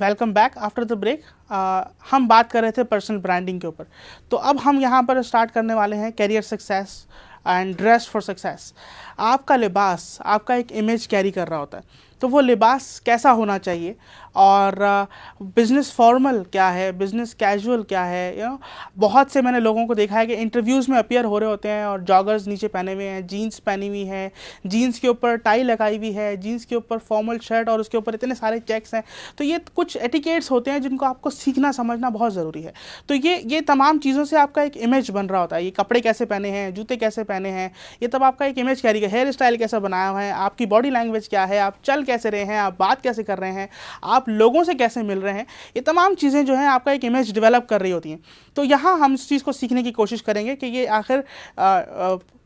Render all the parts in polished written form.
Welcome back after the break. हम बात कर रहे थे पर्सनल ब्रांडिंग के ऊपर। तो अब हम यहाँ पर स्टार्ट करने वाले हैं career success and dress for success. आपका लिबास आपका एक इमेज कैरी कर रहा होता है, तो वो लिबास कैसा होना चाहिए और बिज़नेस फॉर्मल क्या है, बिज़नेस कैजुअल क्या है। बहुत से मैंने लोगों को देखा है कि इंटरव्यूज़ में अपीयर हो रहे होते हैं और जॉगर्स नीचे पहने हुए हैं, जीन्स पहनी हुई है, जीन्स के ऊपर टाई लगाई हुई है, जीन्स के ऊपर फॉर्मल शर्ट और उसके ऊपर इतने सारे चेक्स हैं। तो ये कुछ एटिकेट्स होते हैं जिनको आपको सीखना समझना बहुत ज़रूरी है। तो ये तमाम चीज़ों से आपका एक इमेज बन रहा होता है। ये कपड़े कैसे पहने हैं, जूते कैसे पहने हैं, ये तब आपका एक इमेज कैरी कर, हेयर स्टाइल कैसा बनाया हुआ है, आपकी बॉडी लैंग्वेज क्या है, आप चल कैसे रहे हैं, आप बात कैसे कर रहे हैं, आप लोगों से कैसे मिल रहे हैं, ये तमाम चीज़ें जो हैं आपका एक इमेज डेवलप कर रही होती हैं। तो यहाँ हम इस चीज़ को सीखने की कोशिश करेंगे कि ये आखिर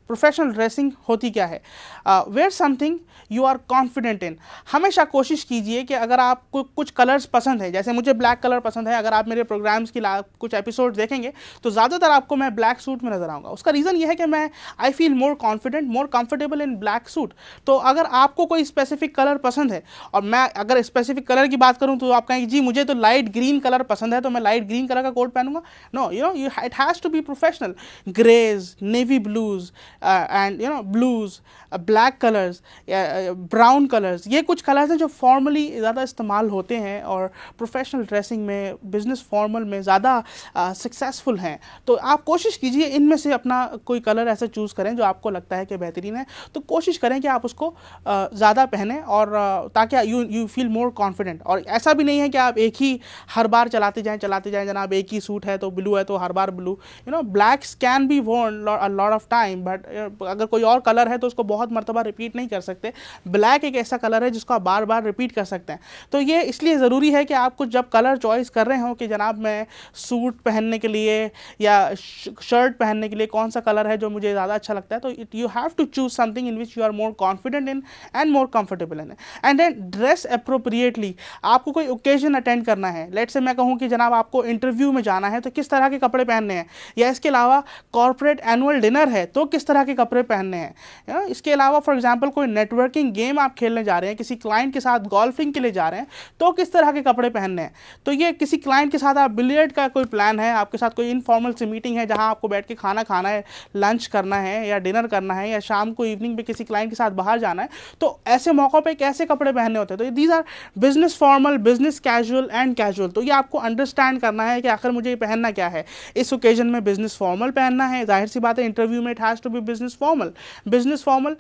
प्रोफेशनल ड्रेसिंग होती क्या है। Wear something you are confident in. हमेशा कोशिश कीजिए कि अगर आपको कुछ कलर्स पसंद है, जैसे मुझे ब्लैक कलर पसंद है, अगर आप मेरे प्रोग्राम्स की कुछ एपिसोड देखेंगे तो ज़्यादातर आपको मैं ब्लैक सूट में नजर आऊँगा। उसका रीज़न ये है कि मैं I feel more confident, more comfortable in black suit. तो अगर आपको कोई स्पेसिफिक कलर पसंद है और मैं अगर स्पेसिफिक कलर की बात करूँ तो आप कहेंगे जी मुझे तो लाइट ग्रीन कलर पसंद है तो मैं लाइट ग्रीन कलर का कोट पहनूंगा। No, it has to be professional. Greys, navy blues and blues, black colours, brown colours, ये कुछ कलर्स हैं जो फॉर्मली ज़्यादा इस्तेमाल होते हैं और प्रोफेशनल ड्रेसिंग में, बिजनेस फॉर्मल में ज़्यादा सक्सेसफुल हैं। तो आप कोशिश कीजिए इनमें से अपना कोई कलर ऐसा चूज़ करें जो आपको लगता है कि बेहतरीन है। तो कोशिश करें कि आप उसको ज़्यादा पहनें और ताकि यू फील मोर कॉन्फिडेंट। और ऐसा भी नहीं है कि आप एक ही हर बार चलाते जाएं जनाब, एक ही सूट है तो ब्लू है तो हर बार blue. Blacks can be worn a lot of time, but अगर कोई और कलर है तो उसको बहुत मरतबा रिपीट नहीं कर सकते। ब्लैक एक ऐसा कलर है जिसको आप बार बार रिपीट कर सकते हैं। तो ये इसलिए ज़रूरी है कि आपको जब कलर चॉइस कर रहे हो कि जनाब मैं सूट पहनने के लिए या शर्ट पहनने के लिए कौन सा कलर है जो मुझे ज़्यादा अच्छा लगता है, तो you have to choose something in which you are more confident in and more comfortable in. And then dress appropriately. आपको कोई ओकेजन अटेंड करना है, लेट से मैं कहूँ कि जनाब आपको इंटरव्यू में जाना है तो किस तरह के कपड़े पहनने हैं, या इसके अलावा कॉर्पोरेट एनुअल डिनर है तो किस तरह के कपड़े पहनने हैं। इसके अलावा फॉर एग्जांपल कोई नेटवर्किंग गेम आप खेलने जा रहे हैं, किसी क्लाइंट के साथ गोल्फिंग के लिए जा रहे हैं तो किस तरह के कपड़े पहनने हैं। तो ये किसी क्लाइंट के साथ आप बिलियर्ड का कोई प्लान है, आपके साथ कोई इनफॉर्मल सी मीटिंग है जहां आपको बैठ के खाना खाना है, लंच करना है या डिनर करना है, या शाम को इवनिंग पे किसी क्लाइंट के साथ बाहर जाना है, तो ऐसे मौक़ों पे कैसे कपड़े पहनने होते हैं। तो these are business formal, business casual and casual. तो ये आपको अंडरस्टैंड करना है कि आखिर मुझे ये पहनना क्या है। इस ओकेजन में बिजनेस फॉर्मल पहनना है, जाहिर सी बात है इंटरव्यू में it has to be business formal. Business formal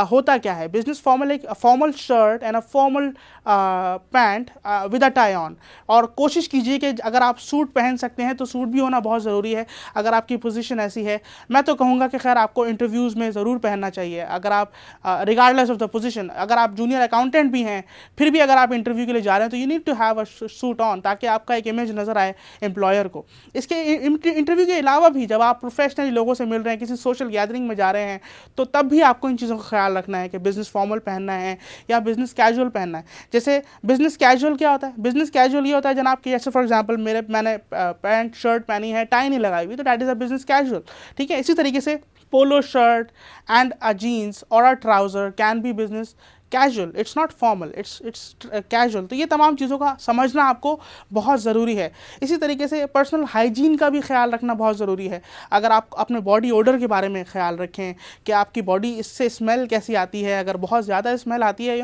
होता क्या है? बिजनेस फॉर्मल एक formal shirt and a formal pant with a tie on. और कोशिश कीजिए कि अगर आप सूट पहन सकते हैं तो सूट भी होना बहुत ज़रूरी है अगर आपकी पोजीशन ऐसी है। मैं तो कहूँगा कि खैर आपको इंटरव्यूज़ में ज़रूर पहनना चाहिए। अगर आप रिगार्डलेस ऑफ द पोजीशन, अगर आप जूनियर अकाउंटेंट भी हैं फिर भी अगर आप इंटरव्यू के लिए जा रहे हैं तो you need to have a suit on ताकि आपका एक इमेज नज़र आए एम्प्लॉयर को। इसके इंटरव्यू के अलावा भी जब आप प्रोफेशनली लोगों से मिल रहे हैं, किसी सोशल गैदरिंग में जा रहे हैं, तो तब भी आपको इन चीज़ों का ख्याल रखना है कि बिजनेस फॉर्मल पहनना है या बिजनेस कैजुअल पहनना है। जैसे बिजनेस कैजुअल क्या होता है? बिजनेस कैजुअल ये होता है जनाब कि जैसे फॉर एग्जांपल मैंने पैंट शर्ट पहनी है, टाई नहीं लगाई हुई, तो that is a business casual. ठीक है, इसी तरीके से polo shirt and a jeans और a trouser can be business casual. It's not formal, it's casual. तो ये तमाम चीज़ों का समझना आपको बहुत ज़रूरी है। इसी तरीके से पर्सनल हाइजीन का भी ख्याल रखना बहुत ज़रूरी है। अगर आप अपने बॉडी ओडर के बारे में ख्याल रखें कि आपकी बॉडी इससे स्मेल कैसी आती है, अगर बहुत ज़्यादा स्मेल आती है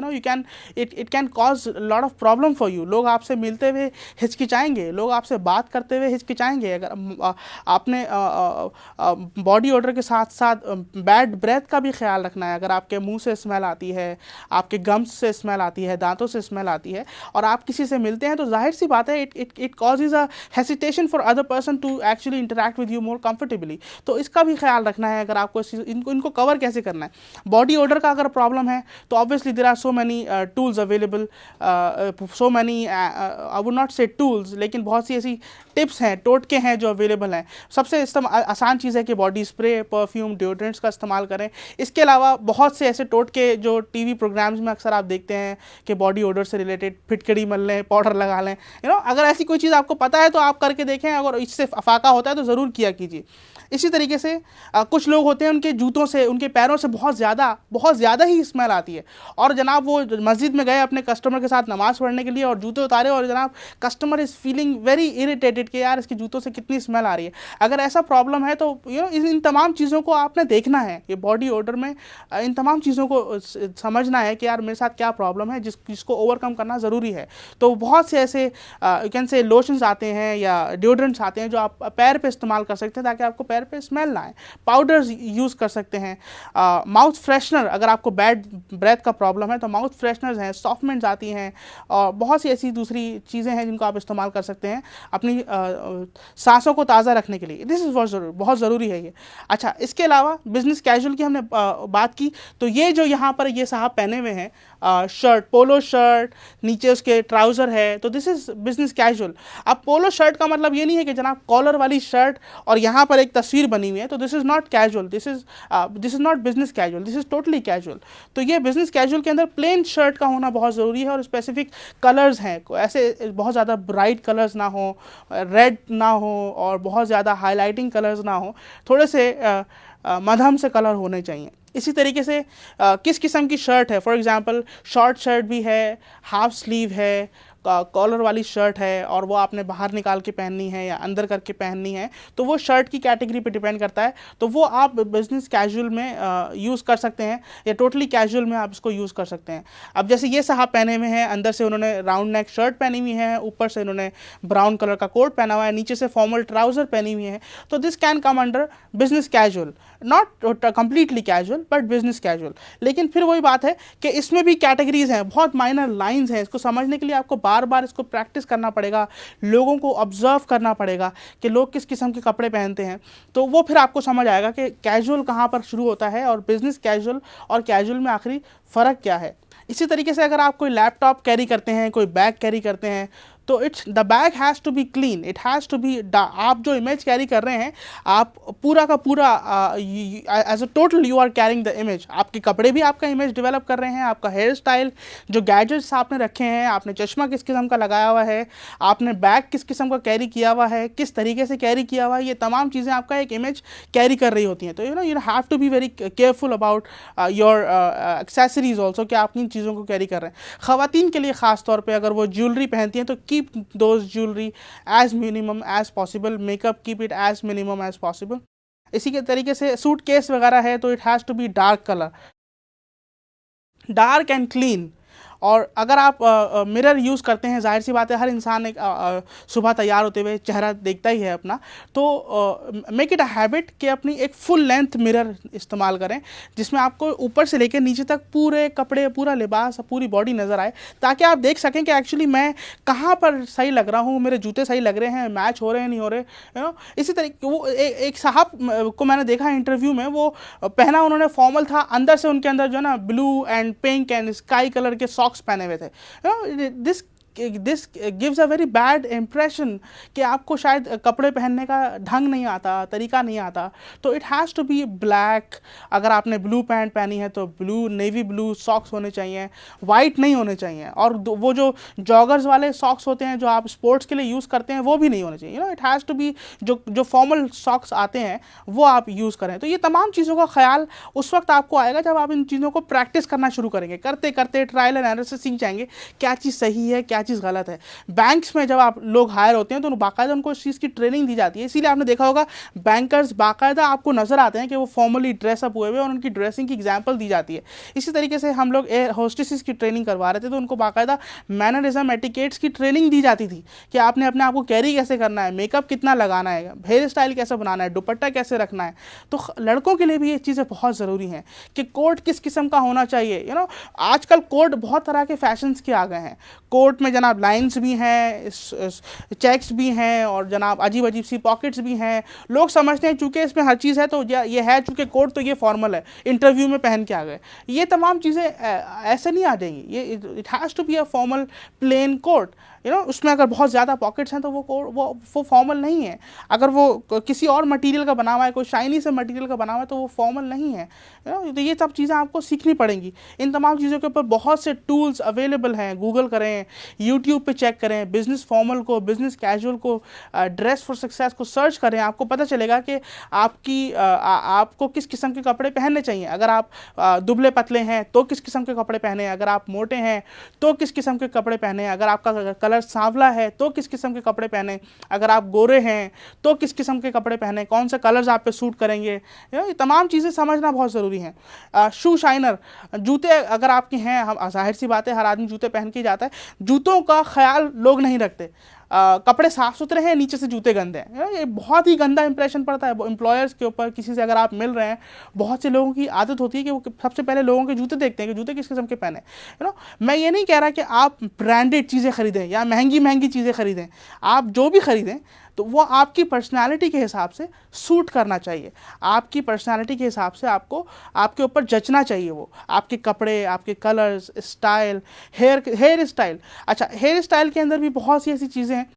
it can cause lot of problem for you. लोग आपसे मिलते हुए हिचकिचाएंगे, लोग आपसे बात करते हुए हिचकिचाएंगे। अगर आपने बॉडी ओडर के साथ साथ बैड ब्रेथ का भी ख्याल रखना है। अगर आपके मुँह से स्मेल आती है, आपके गम्स से स्मेल आती है, दांतों से स्मेल आती है और आप किसी से मिलते हैं, तो जाहिर सी बात है it causes a hesitation for other person to actually interact with you more comfortably. तो इसका भी ख्याल रखना है। अगर आपको इनको कवर कैसे करना है, बॉडी ओडर का अगर प्रॉब्लम है तो obviously there are so many tools available, so many I would not say tools, लेकिन बहुत सी ऐसी टिप्स हैं, टोटके हैं जो अवेलेबल हैं। सबसे आसान चीज़ है कि बॉडी स्प्रे, परफ्यूम, डिओड्रेंट्स का इस्तेमाल करें। इसके अलावा बहुत से ऐसे टोटके जो टीवी प्रोग्राम प्रोग्राम्स में अक्सर आप देखते हैं कि बॉडी ओडर से रिलेटेड फिटकड़ी मल लें, पाउडर लगा लें, अगर ऐसी कोई चीज़ आपको पता है तो आप करके देखें, अगर इससे अफाका होता है तो ज़रूर किया कीजिए। इसी तरीके से कुछ लोग होते हैं उनके जूतों से, उनके पैरों से बहुत ज़्यादा ही स्मेल आती है, और जनाब वो मस्जिद में गए अपने कस्टमर के साथ नमाज़ पढ़ने के लिए और जूते उतारे, और जनाब customer is feeling very irritated कि यार इसके जूतों से कितनी स्मेल आ रही है। अगर ऐसा प्रॉब्लम है तो इन तमाम चीज़ों को आपने देखना है, ये बॉडी ओडर में इन तमाम चीज़ों को समझना है कि यार मेरे साथ क्या प्रॉब्लम है, जिसको ओवरकम करना ज़रूरी है। तो बहुत से ऐसे यू कैन से लोशंस आते हैं या डिओड्रेंट्स आते हैं जो आप पैर पे इस्तेमाल कर सकते हैं ताकि आपको पैर पे स्मेल ना आए। पाउडर्स यूज़ कर सकते हैं। माउथ फ्रेशनर, अगर आपको बैड ब्रेथ का प्रॉब्लम है तो माउथ फ्रेशनर्स हैं, सॉफ्टमेंट्स आती हैं, और बहुत सी ऐसी दूसरी चीज़ें हैं जिनको आप इस्तेमाल कर सकते हैं अपनी सांसों को ताज़ा रखने के लिए। दिस इज़ बहुत ज़रूरी है ये। अच्छा, इसके अलावा बिजनेस कैजुअल की हमने बात की, तो ये जो यहाँ पर ये साहब पहने हुए हैं शर्ट, पोलो शर्ट, नीचे उसके ट्राउज़र है, तो दिस इज़ बिजनेस कैजुअल। अब पोलो शर्ट का मतलब ये नहीं है कि जनाब कॉलर वाली शर्ट और यहाँ पर एक तस्वीर बनी हुई है, तो this is not casual, this is not business casual, this is totally casual. तो ये बिजनेस कैजुअल के अंदर प्लेन शर्ट का होना बहुत ज़रूरी है, और स्पेसिफिक कलर्स हैं, ऐसे बहुत ज़्यादा ब्राइट कलर्स ना हो, रेड ना हो, और बहुत ज़्यादा हाईलाइटिंग कलर्स ना हो, थोड़े से मध्यम से कलर होने चाहिए। इसी तरीके से किस किस्म की शर्ट है, फॉर एग्जांपल शॉर्ट शर्ट भी है, हाफ स्लीव है, कॉलर वाली शर्ट है, और वो आपने बाहर निकाल के पहननी है या अंदर करके पहननी है, तो वो शर्ट की कैटेगरी पे डिपेंड करता है। तो वो आप बिजनेस कैजुअल में यूज़ कर सकते हैं, या टोटली कैजुअल में आप इसको यूज़ कर सकते हैं। अब जैसे ये साहब पहने हुए हैं, अंदर से उन्होंने राउंड नेक शर्ट पहनी हुई है, ऊपर से उन्होंने ब्राउन कलर का कोट पहना हुआ है, नीचे से फॉर्मल ट्राउज़र पहनी हुई है, तो this can come under business casual, not completely casual but business casual. लेकिन फिर वही बात है कि इसमें भी कैटेगरीज हैं, बहुत माइनर लाइंस हैं, इसको समझने के लिए आपको बार बार इसको प्रैक्टिस करना पड़ेगा, लोगों को ऑब्जर्व करना पड़ेगा कि लोग किस किस्म के कपड़े पहनते हैं, तो वो फिर आपको समझ आएगा कि कैजुअल कहाँ पर शुरू होता है और बिजनेस कैजुअल और कैजुअल में आखिरी फ़र्क क्या है। इसी तरीके से अगर आप कोई लैपटॉप कैरी करते हैं, कोई बैग कैरी करते हैं, तो it's the bag has to be clean, it has to be, आप जो इमेज कैरी कर रहे हैं, आप पूरा का पूरा as a total you are carrying the image. आपके कपड़े भी आपका इमेज डेवलप कर रहे हैं, आपका हेयर स्टाइल, जो गैजेट्स आपने रखे हैं, आपने चश्मा किस किस्म का लगाया हुआ है, आपने बैग किस किस्म का कैरी किया हुआ है, किस तरीके से कैरी किया हुआ है, ये तमाम चीज़ें आपका एक इमेज कैरी कर रही होती हैं। तो you have to be very careful about your accessories also, कि आप इन चीज़ों को कैरी कर रहे हैं। ख़वातीन के लिए ख़ास तौर पर अगर वो ज्वेलरी पहनती हैं तो keep those jewelry as minimum as possible, makeup keep it as minimum as possible। इसी के तरीके से सूट केस वगैरह है तो it has to be dark color, dark and clean। और अगर आप मिरर यूज़ करते हैं, जाहिर सी बात है हर इंसान एक सुबह तैयार होते हुए चेहरा देखता ही है अपना, तो मेक इट अ हैबिट कि अपनी एक फुल लेंथ मिरर इस्तेमाल करें, जिसमें आपको ऊपर से लेकर नीचे तक पूरे कपड़े, पूरा लिबास, पूरी बॉडी नज़र आए, ताकि आप देख सकें कि एक्चुअली मैं कहाँ पर सही लग रहा हूँ, मेरे जूते सही लग रहे हैं, मैच हो रहे हैं नहीं हो रहे। इसी तरीके वो एक साहब को मैंने देखा इंटरव्यू में, वो पहना उन्होंने फॉर्मल था, अंदर से उनके अंदर जो है ना blue and pink and sky colour के सॉक्स पहने हुए थे। This gives a very bad impression कि आपको शायद कपड़े पहनने का ढंग नहीं आता, तरीका नहीं आता। तो it has to be black. अगर आपने ब्लू पैंट पहनी है तो ब्लू, नेवी ब्लू सॉक्स होने चाहिए, वाइट नहीं होने चाहिए, और वो जो जॉगर्स वाले सॉक्स होते हैं जो आप स्पोर्ट्स के लिए यूज़ करते हैं वो भी नहीं होने चाहिए। इट हैज़ टू बी जो फॉर्मल सॉक्स आते हैं वो आप यूज़ करें। तो ये तमाम चीज़ों का ख्याल उस वक्त आपको आएगा जब आप इन चीज़ों को प्रैक्टिस करना शुरू करेंगे। करते करते ट्रायल एंड एरर से सीख जाएंगे क्या चीज़ सही है, क्या चीज़ गलत है। बैंक्स में जब आप लोग हायर होते हैं तो बाकायदा उनको इस चीज़ की ट्रेनिंग दी जाती है, इसीलिए आपने देखा होगा बैंकर्स बाकायदा आपको नज़र आते हैं कि वो फॉर्मली ड्रेसअप हुए हुए, और उनकी ड्रेसिंग की एग्जाम्पल दी जाती है। इसी तरीके से हम लोग एयर होस्टेसेस की ट्रेनिंग करवा रहे थे तो उनको बाकायदा मैनरिज्म, एटिकेट्स की ट्रेनिंग दी जाती थी कि आपने अपने आप को कैरी कैसे करना है, मेकअप कितना लगाना है, हेयर स्टाइल कैसे बनाना है, दुपट्टा कैसे रखना है। तो लड़कों के लिए भी ये चीज़ें बहुत ज़रूरी हैं कि कोट किस किस्म का होना चाहिए। आजकल कोट बहुत तरह के फैशंस के आ गए हैं। कोट में जनाब लाइंस भी हैं, चेक्स भी हैं, और जनाब अजीब अजीब सी पॉकेट्स भी हैं। लोग समझते हैं चूंकि इसमें हर चीज़ है तो ये है, चूंकि कोट तो ये फॉर्मल है, इंटरव्यू में पहन के आ गए। ये तमाम चीज़ें ऐसे नहीं आ जाएंगी। ये it has to be a formal plain coat. उसमें अगर बहुत ज़्यादा पॉकेट्स हैं तो वो फॉर्मल नहीं है। अगर वो किसी और मटेरियल का बना हुआ है, कोई शाइनी से मटेरियल का बना हुआ है, तो वो फॉर्मल नहीं है। तो ये सब चीज़ें आपको सीखनी पड़ेंगी। इन तमाम चीज़ों के ऊपर बहुत से टूल्स अवेलेबल हैं, गूगल करें, यूट्यूब पे चेक करें, बिजनेस फॉर्मल को, बिजनेस कैजुअल को, ड्रेस फॉर सक्सेस को सर्च करें, आपको पता चलेगा कि आपको किस किस्म के कपड़े पहनने चाहिए। अगर आप दुबले पतले हैं तो किस किस्म के कपड़े पहने, अगर आप मोटे हैं तो किस किस्म के कपड़े पहने, अगर आपका कलर सांवला है तो किस किस्म के कपड़े पहने, अगर आप गोरे हैं तो किस किस्म के कपड़े पहने, कौन से कलर्स आप पे सूट करेंगे, ये तमाम चीज़ें समझना बहुत ज़रूरी है। शू शाइनर, जूते अगर आपके हैं, हम जाहिर सी बात है हर आदमी जूते पहन के जाता है, जूतों का ख्याल लोग नहीं रखते। कपड़े साफ सुथरे हैं, नीचे से जूते गंदे हैं, ये बहुत ही गंदा इंप्रेशन पड़ता है एम्प्लॉयर्स के ऊपर। किसी से अगर आप मिल रहे हैं, बहुत से लोगों की आदत होती है कि वो सबसे पहले लोगों के जूते देखते हैं कि जूते किस किस्म के पहने। मैं ये नहीं कह रहा कि आप ब्रांडेड चीज़ें खरीदें या महंगी महंगी चीज़ें खरीदें, आप जो भी खरीदें तो वो आपकी पर्सनालिटी के हिसाब से सूट करना चाहिए। आपकी पर्सनालिटी के हिसाब से आपको आपके ऊपर जचना चाहिए, वो आपके कपड़े, आपके कलर्स, स्टाइल, हेयर स्टाइल। अच्छा, हेयर स्टाइल के अंदर भी बहुत सी ऐसी चीज़ें हैं,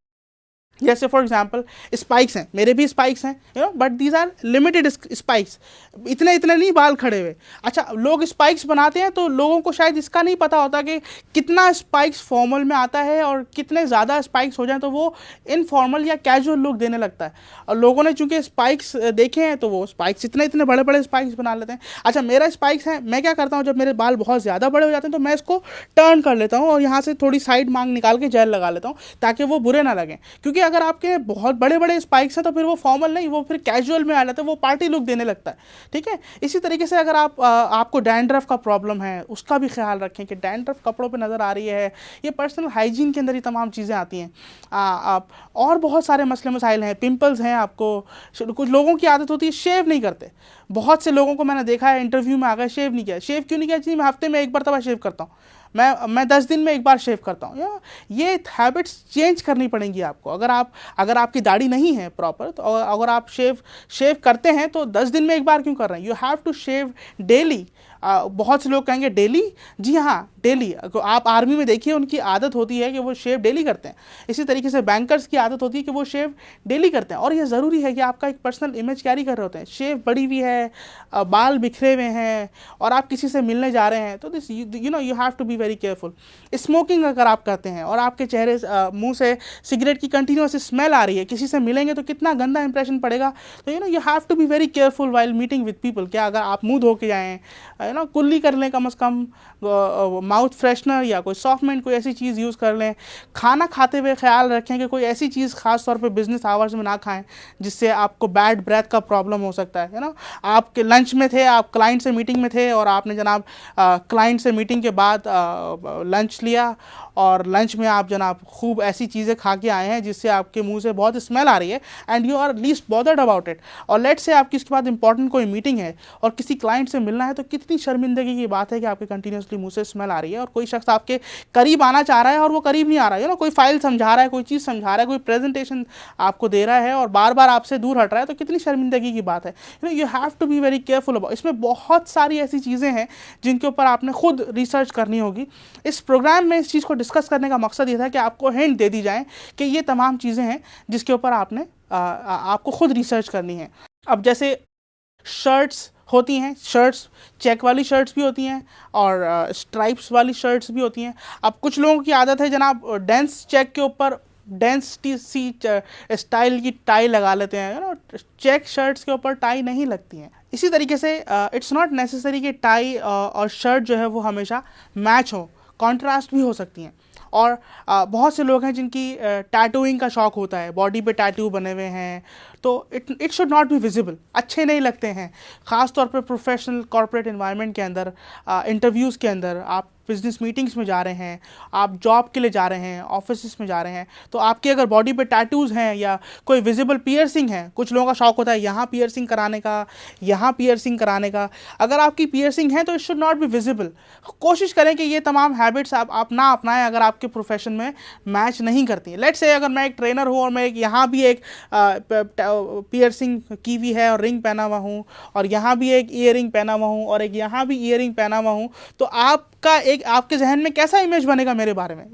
जैसे फॉर एग्जाम्पल स्पाइक्स हैं, मेरे भी स्पाइक्स हैं, but these are limited spikes, इतने इतने नहीं बाल खड़े हुए। अच्छा, लोग स्पाइक्स बनाते हैं तो लोगों को शायद इसका नहीं पता होता कि कितना स्पाइक्स फॉर्मल में आता है और कितने ज़्यादा स्पाइक्स हो जाए तो वो इनफॉर्मल या कैजुअल लुक देने लगता है। और लोगों ने चूंकि स्पाइक्स देखे हैं तो वो स्पाइक्स इतने इतने बड़े बड़े स्पाइक्स बना लेते हैं। अच्छा, मेरा स्पाइक्स है, मैं क्या करता हूँ, जब मेरे बाल बहुत ज़्यादा बड़े हो जाते हैं तो मैं इसको टर्न कर लेता हूँ और यहाँ से थोड़ी साइड मांग निकाल के जेल लगा लेता हूँ ताकि वो बुरे ना लगें। क्योंकि अगर आपके बहुत बड़े बड़े स्पाइक्स हैं तो फिर वो फॉर्मल नहीं, वो फिर कैजुअल में आ जाता है, वो पार्टी लुक देने लगता है। ठीक है, इसी तरीके से अगर आपको डैंड्रफ का प्रॉब्लम है, उसका भी ख्याल रखें कि डैंड्रफ कपड़ों पे नज़र आ रही है। ये पर्सनल हाइजीन के अंदर ही तमाम चीज़ें आती हैं। आप और बहुत सारे मसले मसाइल हैं, पिंपल्स हैं आपको। कुछ लोगों की आदत होती है शेव नहीं करते। बहुत से लोगों को मैंने देखा है इंटरव्यू में आ गए, शेव नहीं किया। शेव क्यों नहीं किया जी? मैं हफ्ते में एक मरतबा शेव करता हूँ, मैं 10 दिन में एक बार शेव करता हूँ। ये हैबिट्स चेंज करनी पड़ेंगी आपको। अगर आपकी दाढ़ी नहीं है प्रॉपर, तो अगर आप शेव करते हैं तो 10 दिन में एक बार क्यों कर रहे हैं? You have to shave daily. बहुत से लोग कहेंगे डेली, जी हाँ डेली। आप आर्मी में देखिए, उनकी आदत होती है कि वो शेव डेली करते हैं। इसी तरीके से बैंकर्स की आदत होती है कि वो शेव डेली करते हैं। और ये ज़रूरी है कि आपका एक पर्सनल इमेज कैरी कर रहे होते हैं। शेव बड़ी हुई है, बाल बिखरे हुए हैं और आप किसी से मिलने जा रहे हैं तो this you have to be very careful. Smoking अगर आप करते हैं और आपके चेहरे मुंह से सिगरेट की कंटिन्यूस स्मेल आ रही है, किसी से मिलेंगे तो कितना गंदा इंप्रेशन पड़ेगा। तो you have to be very careful while meeting with people. क्या अगर आप मुंह धो के जाएँ, कुल्ली कर लें, कम से कम माउथ फ्रेशनर या कोई सॉफ्टमेंट, कोई ऐसी चीज़ यूज़ कर लें। खाना खाते हुए ख्याल रखें कि कोई ऐसी चीज़ ख़ास तौर पे बिजनेस आवर्स में ना खाएं जिससे आपको बैड ब्रेथ का प्रॉब्लम हो सकता है ना। आपके लंच में थे, आप क्लाइंट से मीटिंग में थे और आपने जनाब क्लाइंट से मीटिंग के बाद लंच लिया और लंच में आप जनाब खूब ऐसी चीज़ें खा के आए हैं जिससे आपके मुंह से बहुत स्मेल आ रही है and you are least bothered about it. और लेट से आपकी इसके बाद इंपॉर्टेंट कोई मीटिंग है और किसी क्लाइंट से मिलना है, तो कितनी शर्मिंदगी की बात है कि आपके कंटिन्यूसली मुंह से स्मेल आ रही है और कोई शख्स आपके करीब आना चाह रहा है और वो करीब नहीं आ रहा है। कोई फाइल समझा रहा है, कोई चीज़ समझा रहा है, कोई प्रेजेंटेशन आपको दे रहा है और बार बार आपसे दूर हट रहा है, तो कितनी शर्मिंदगी की बात है। You have to be very careful about. इसमें बहुत सारी ऐसी चीज़ें हैं जिनके ऊपर आपने खुद रिसर्च करनी होगी। इस प्रोग्राम में इस चीज़ को डिस्कस करने का मकसद ये था कि आपको हिंट दे दी जाए कि ये तमाम चीज़ें हैं जिसके ऊपर आपको खुद रिसर्च करनी है। अब जैसे शर्ट्स होती हैं, शर्ट्स चेक वाली शर्ट्स भी होती हैं और स्ट्राइप्स वाली शर्ट्स भी होती हैं। अब कुछ लोगों की आदत है जनाब डेंस चेक के ऊपर डेंस सी स्टाइल की टाई लगा लेते हैं। चेक शर्ट्स के ऊपर टाई नहीं लगती हैं। इसी तरीके से इट्स नॉट नेसेसरी कि टाई और शर्ट जो है वो हमेशा मैच हो, कॉन्ट्रास्ट भी हो सकती हैं। और बहुत से लोग हैं जिनकी टैटूइंग का शौक़ होता है, बॉडी पे टैटू बने हुए हैं, तो it should not be visible, अच्छे नहीं लगते हैं। ख़ास तौर पे प्रोफेशनल कॉर्पोरेट एनवायरनमेंट के अंदर, इंटरव्यूज़ के अंदर, आप बिजनेस मीटिंग्स में जा रहे हैं, आप जॉब के लिए जा रहे हैं, ऑफिस में जा रहे हैं, तो आपके अगर बॉडी पे टैटूज़ हैं या कोई विजिबल पियर्सिंग है, कुछ लोगों का शौक़ होता है यहाँ पियर्सिंग कराने का, यहाँ पियर्सिंग कराने का, अगर आपकी पियर्सिंग है तो it should not be visible. कोशिश करें कि ये तमाम हैबिट्स आप ना अपनाएं अगर आपके प्रोफेशन में मैच नहीं करती हैं। लेट्स से अगर मैं एक ट्रेनर हूँ और मैं यहाँ भी एक पियर्सिंग की हुई है और रिंग पहना हुआ हूँ और यहाँ भी एक ईयरिंग पहना हुआ हूँ और एक यहाँ भी ईयरिंग पहना हुआ हूँ, तो आपका एक आपके जहन में कैसा इमेज बनेगा मेरे बारे में,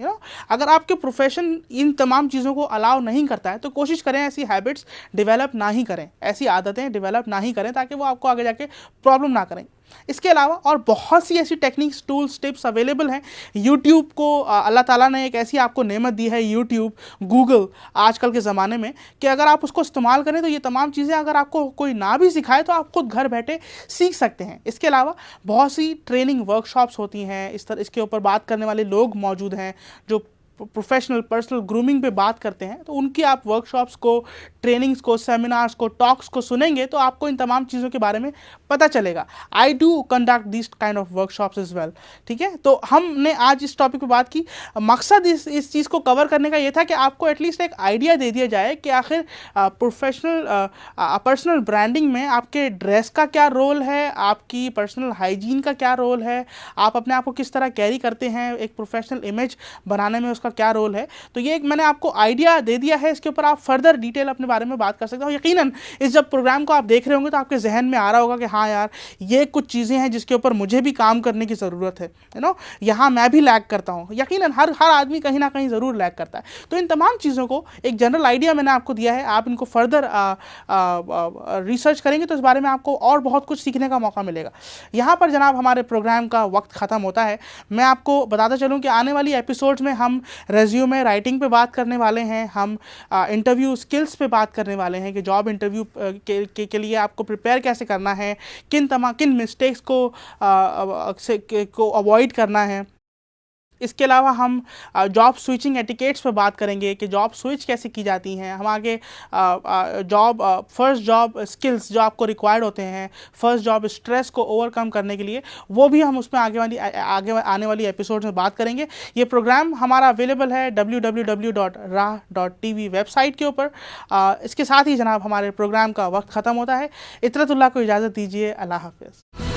अगर आपके प्रोफेशन इन तमाम चीज़ों को अलाउ नहीं करता है तो कोशिश करें ऐसी हैबिट्स डेवलप ना ही करें, ऐसी आदतें डेवलप ना ही करें, ताकि वो आपको आगे जाके प्रॉब्लम ना करें। इसके अलावा और बहुत सी ऐसी टेक्निक्स, टूल्स, टिप्स अवेलेबल हैं। यूट्यूब को अल्लाह ताला ने एक ऐसी आपको नेमत दी है, यूट्यूब, गूगल, आजकल के ज़माने में, कि अगर आप उसको इस्तेमाल करें तो ये तमाम चीज़ें अगर आपको कोई ना भी सिखाए तो आप खुद घर बैठे सीख सकते हैं। इसके अलावा बहुत सी ट्रेनिंग वर्कशॉप्स होती हैं, इसके ऊपर बात करने वाले लोग मौजूद हैं जो प्रोफेशनल पर्सनल ग्रूमिंग पे बात करते हैं, तो उनकी आप वर्कशॉप्स को, ट्रेनिंग्स को, सेमिनार्स को, टॉक्स को सुनेंगे तो आपको इन तमाम चीज़ों के बारे में पता चलेगा। I do conduct this kind of workshops is well. ठीक है, तो हमने आज इस टॉपिक पे बात की। मकसद इस चीज़ को कवर करने का ये था कि आपको एटलीस्ट एक आइडिया दे दिया जाए कि आखिर पर्सनल ब्रांडिंग में आपके ड्रेस का क्या रोल है, आपकी पर्सनल हाइजीन का क्या रोल है, आप अपने आप को किस तरह कैरी करते हैं, एक प्रोफेशनल इमेज बनाने में उसका क्या रोल है। तो ये एक मैंने आपको आइडिया दे दिया है, इसके ऊपर आप फर्दर डिटेल अपने बारे में बात कर सकते हो। यकीनन इस जब प्रोग्राम को आप देख रहे होंगे तो आपके जहन में आ रहा होगा कि हाँ यार, ये कुछ चीज़ें हैं जिसके ऊपर मुझे भी काम करने की ज़रूरत है, यहाँ मैं भी लैग करता हूँ। यकीनन हर आदमी कहीं ना कहीं ज़रूर लैग करता है। तो इन तमाम चीज़ों को एक जनरल आइडिया मैंने आपको दिया है, आप इनको फर्दर रिसर्च करेंगे तो इस बारे में आपको और बहुत कुछ सीखने का मौका मिलेगा। यहाँ पर जनाब हमारे प्रोग्राम का वक्त ख़त्म होता है। मैं आपको बताता चलूँ कि आने वाली एपिसोड्स में हम रेज्यूमे राइटिंग पे बात करने वाले हैं, हम इंटरव्यू स्किल्स पे बात करने वाले हैं कि जॉब इंटरव्यू के लिए आपको प्रिपेयर कैसे करना है, किन मिस्टेक्स को अवॉइड करना है। इसके अलावा हम जॉब स्विचिंग एटिकेट्स पर बात करेंगे कि जॉब स्विच कैसे की जाती हैं। हम आगे फर्स्ट जॉब स्किल्स जो आपको रिक्वायर्ड होते हैं फर्स्ट जॉब स्ट्रेस को ओवरकम करने के लिए, वो भी हम उसमें आगे आने वाली एपिसोड में बात करेंगे। ये प्रोग्राम हमारा अवेलेबल है www.rah.tv वेबसाइट के ऊपर। इसके साथ ही जनाब हमारे प्रोग्राम का वक्त ख़त्म होता है। इतरतुल्लाह को इजाज़त दीजिए। अल्लाह हाफ़िज़।